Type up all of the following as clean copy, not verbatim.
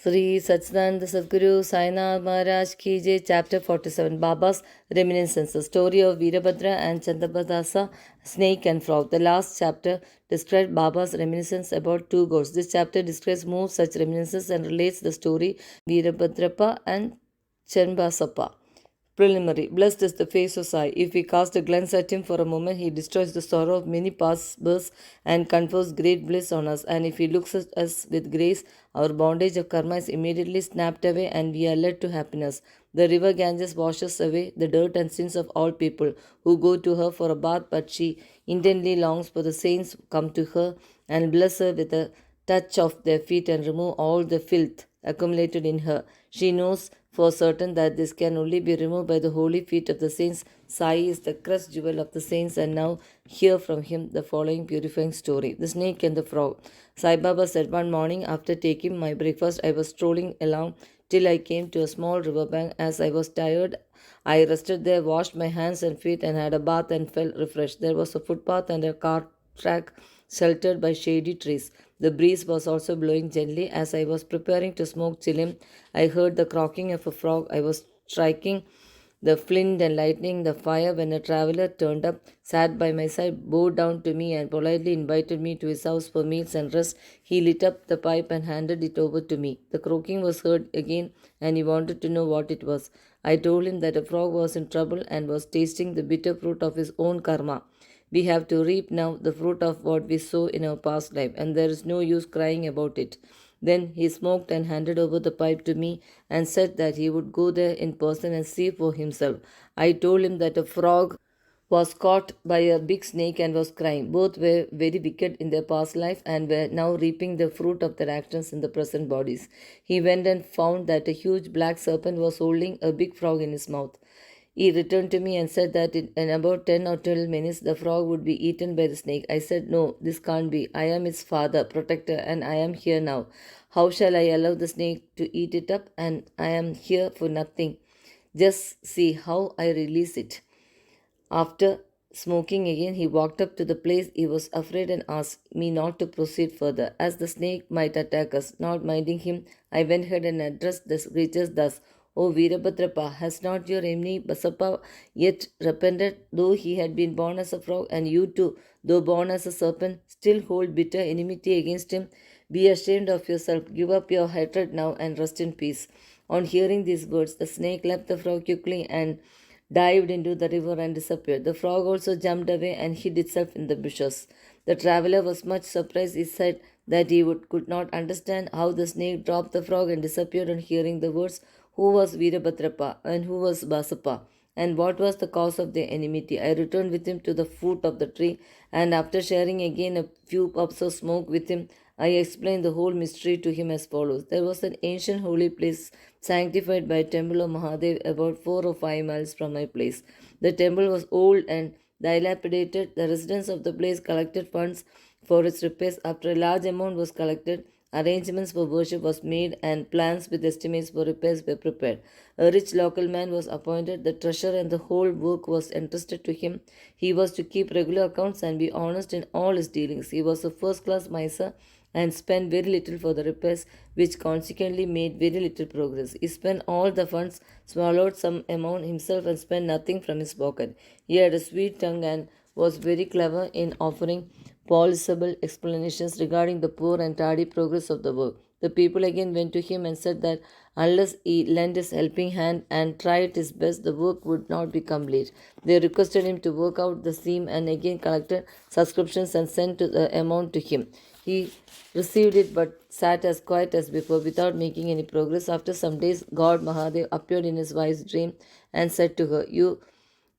Sri Satchidananda Sadguru Sainath Maharaj Ki Jai, Chapter 47, Baba's Reminiscences, Story of Veerabhadra and Chandabadasa, Snake and Frog. The last chapter described Baba's reminiscence about two ghosts. This chapter describes more such reminiscences and relates the story Veerabhadrappa and Chanbasappa. Preliminary. Blessed is the face of Sai. If we cast a glance at him for a moment, he destroys the sorrow of many passers and confers great bliss on us. And if he looks at us with grace, our bondage of karma is immediately snapped away and we are led to happiness. The river Ganges washes away the dirt and sins of all people who go to her for a bath, but she intently longs for the saints come to her and bless her with a touch of their feet and remove all the filth accumulated in her. She knows for certain that this can only be removed by the holy feet of the saints. Sai is the crest jewel of the saints, and now hear from him the following purifying story. The Snake and the Frog. Sai Baba said, one morning after taking my breakfast, I was strolling along till I came to a small riverbank. As I was tired, I rested there, washed my hands and feet, and had a bath and felt refreshed. There was a footpath and a cart track sheltered by shady trees. The breeze was also blowing gently. As I was preparing to smoke chilim, I heard the croaking of a frog. I was striking the flint and lighting the fire when a traveler turned up, sat by my side, bowed down to me, and politely invited me to his house for meals and rest. He lit up the pipe and handed it over to me. The croaking was heard again, and he wanted to know what it was. I told him that a frog was in trouble and was tasting the bitter fruit of his own karma. We have to reap now the fruit of what we sow in our past life, and there is no use crying about it. Then he smoked and handed over the pipe to me and said that he would go there in person and see for himself. I told him that a frog was caught by a big snake and was crying. Both were very wicked in their past life and were now reaping the fruit of their actions in the present bodies. He went and found that a huge black serpent was holding a big frog in his mouth. He returned to me and said that in about 10 or 12 minutes the frog would be eaten by the snake. I said, no, this can't be. I am its father, protector, and I am here now. How shall I allow the snake to eat it up? And I am here for nothing. Just see how I release it. After smoking again, he walked up to the place. He was afraid and asked me not to proceed further, as the snake might attack us. Not minding him, I went ahead and addressed the creatures thus. O Veerabhadrappa, has not your enemy Basappa yet repented, though he had been born as a frog, and you too, though born as a serpent, still hold bitter enmity against him? Be ashamed of yourself, give up your hatred now, and rest in peace. On hearing these words, the snake left the frog quickly and dived into the river and disappeared. The frog also jumped away and hid itself in the bushes. The traveler was much surprised. He said that could not understand how the snake dropped the frog and disappeared on hearing the words, who was Veerabhadrappa and who was Basappa, and what was the cause of their enmity. I returned with him to the foot of the tree, and after sharing again a few puffs of smoke with him, I explained the whole mystery to him as follows. There was an ancient holy place sanctified by a temple of Mahadev about 4 or 5 miles from my place. The temple was old and dilapidated. The residents of the place collected funds for its repairs. After a large amount was collected, arrangements for worship was made and plans with estimates for repairs were prepared. A rich local man was appointed. The treasurer and the whole work was entrusted to him. He was to keep regular accounts and be honest in all his dealings. He was a first-class miser and spent very little for the repairs, which consequently made very little progress. He spent all the funds, swallowed some amount himself, and spent nothing from his pocket. He had a sweet tongue and was very clever in offering plausible explanations regarding the poor and tardy progress of the work. The people again went to him and said that unless he lent his helping hand and tried his best, the work would not be complete. They requested him to work out the seam and again collected subscriptions and sent the amount to him. He received it but sat as quiet as before without making any progress. After some days, God Mahadev appeared in his wife's dream and said to her, you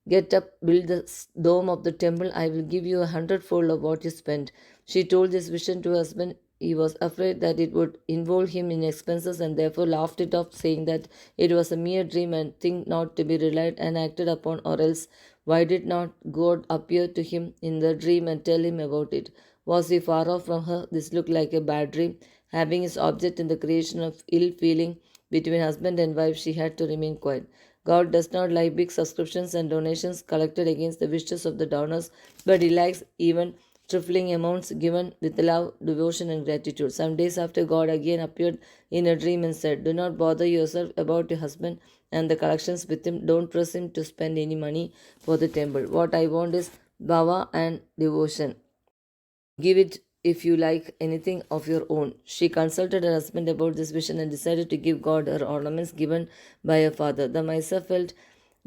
get up, build the dome of the temple. I will give you 100-fold of what you spent. She told this vision to her husband. He was afraid that it would involve him in expenses and therefore laughed it off, saying that it was a mere dream and thing not to be relied and acted upon, or else why did not God appear to him in the dream and tell him about it? Was he far off from her? This looked like a bad dream. Having its object in the creation of ill feeling between husband and wife, she had to remain quiet. God does not like big subscriptions and donations collected against the wishes of the donors, but He likes even trifling amounts given with love, devotion, and gratitude. Some days after, God again appeared in a dream and said, "Do not bother yourself about your husband and the collections with him. Don't press him to spend any money for the temple. What I want is bhava and devotion. Give it if you like anything of your own." She consulted her husband about this vision and decided to give God her ornaments given by her father. The Maisa felt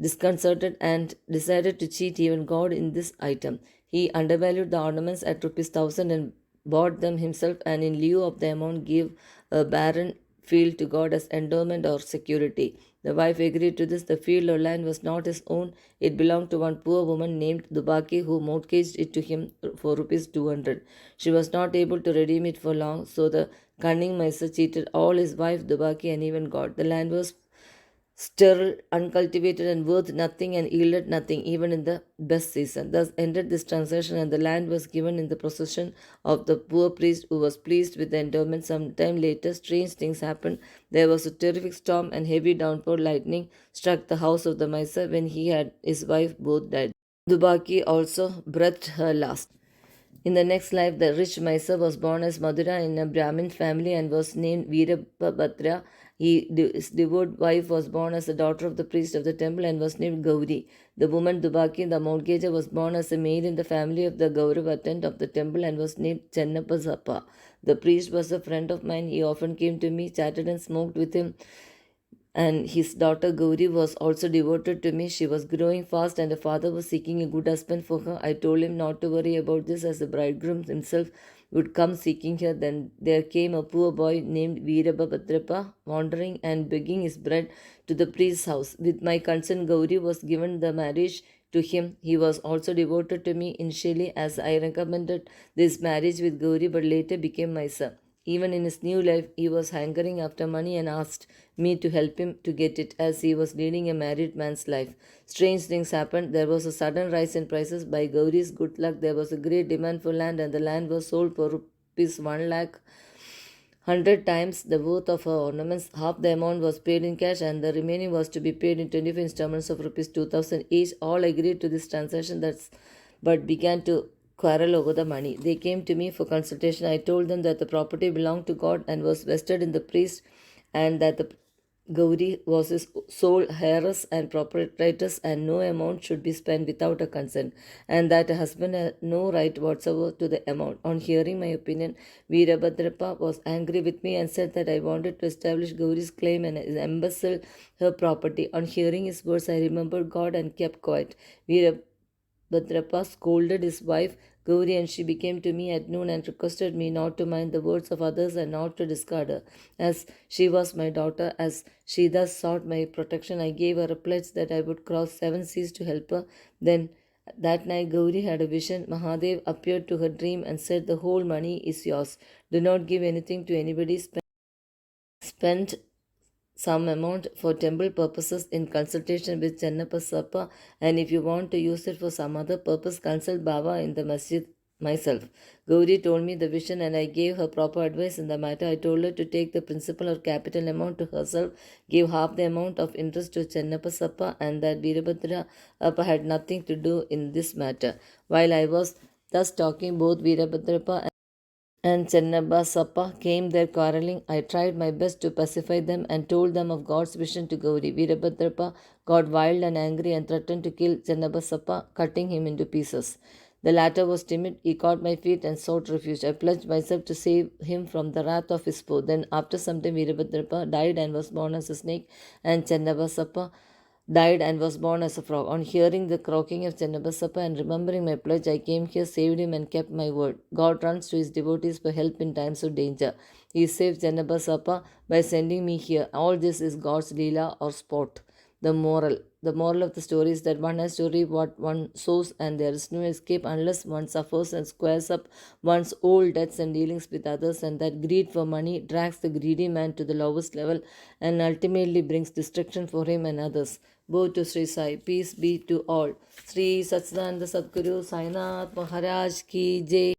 disconcerted and decided to cheat even God in this item. He undervalued the ornaments at rupees 1000 and bought them himself, and in lieu of the amount gave a barren field to God as endowment or security. The wife agreed to this. The field or land was not his own. It belonged to one poor woman named Dubaki, who mortgaged it to him for rupees 200. She was not able to redeem it for long, so the cunning miser cheated all his wife Dubaki and even God. The land was sterile, uncultivated, and worth nothing, and yielded nothing even in the best season. Thus ended this transaction, and the land was given in the possession of the poor priest, who was pleased with the endowment. Some time later, strange things happened. There was a terrific storm, and heavy downpour lightning struck the house of the miser. When he had his wife, both died. Dubaki also breathed her last. In the next life, the rich miser was born as Madhura in a Brahmin family and was named Veerabhadra. His devout wife was born as the daughter of the priest of the temple and was named Gauri. The woman Dubaki, the mortgager, was born as a maid in the family of the Gaurav attendant of the temple and was named Chennapasappa. The priest was a friend of mine. He often came to me, chatted and smoked with him, and his daughter Gauri was also devoted to me. She was growing fast, and her father was seeking a good husband for her. I told him not to worry about this, as the bridegroom himself would come seeking her. Then there came a poor boy named Veerabhadrapa, wandering and begging his bread to the priest's house. With my consent, Gauri was given the marriage to him. He was also devoted to me initially, as I recommended this marriage with Gauri, but later became my son. Even in his new life, he was hankering after money and asked me to help him to get it, as he was leading a married man's life. Strange things happened. There was a sudden rise in prices. By Gauri's good luck, there was a great demand for land, and the land was sold for rupees 1 lakh. 100 times the worth of her ornaments. Half the amount was paid in cash, and the remaining was to be paid in 25 installments of rupees 2000 each. All agreed to this transaction, but began to quarrel over the money. They came to me for consultation. I told them that the property belonged to God and was vested in the priest, and that the Gauri was his sole heiress and proprietress, and no amount should be spent without her consent, and that her husband had no right whatsoever to the amount. On hearing my opinion, Veerabhadrapa was angry with me and said that I wanted to establish Gauri's claim and embezzle her property. On hearing his words, I remembered God and kept quiet. Veerabhadrapa scolded his wife Gauri, and she came to me at noon and requested me not to mind the words of others and not to discard her, as she was my daughter. As she thus sought my protection, I gave her a pledge that I would cross 7 seas to help her. Then that night Gauri had a vision. Mahadev appeared to her dream and said, "The whole money is yours. Do not give anything to anybody. Spend some amount for temple purposes in consultation with Chennapasappa, and if you want to use it for some other purpose, consult Baba in the masjid myself." Gauri told me the vision, and I gave her proper advice in the matter. I told her to take the principal or capital amount to herself, give half the amount of interest to Chennapasappa, and that Veerabhadra Appa had nothing to do in this matter. While I was thus talking, both Veerabhadrappa and Chennabasappa came there quarreling. I tried my best to pacify them and told them of God's vision to Gauri. Veerabhadrappa got wild and angry and threatened to kill Chennabasappa, cutting him into pieces. The latter was timid. He caught my feet and sought refuge. I pledged myself to save him from the wrath of his foe. Then, after some time, Veerabhadrappa died and was born as a snake, and Chennabasappa died and was born as a frog. On hearing the croaking of Chennabasappa and remembering my pledge, I came here, saved him, and kept my word. God runs to his devotees for help in times of danger. He saved Chennabasappa by sending me here. All this is God's Leela or sport. The moral of the story is that one has to reap what one sows, and there is no escape unless one suffers and squares up one's old debts and dealings with others, and that greed for money drags the greedy man to the lowest level and ultimately brings destruction for him and others. Both to Sri Sai. Peace be to all. Sri Satchidananda Sadguru Sainath Maharaj Ki Jai.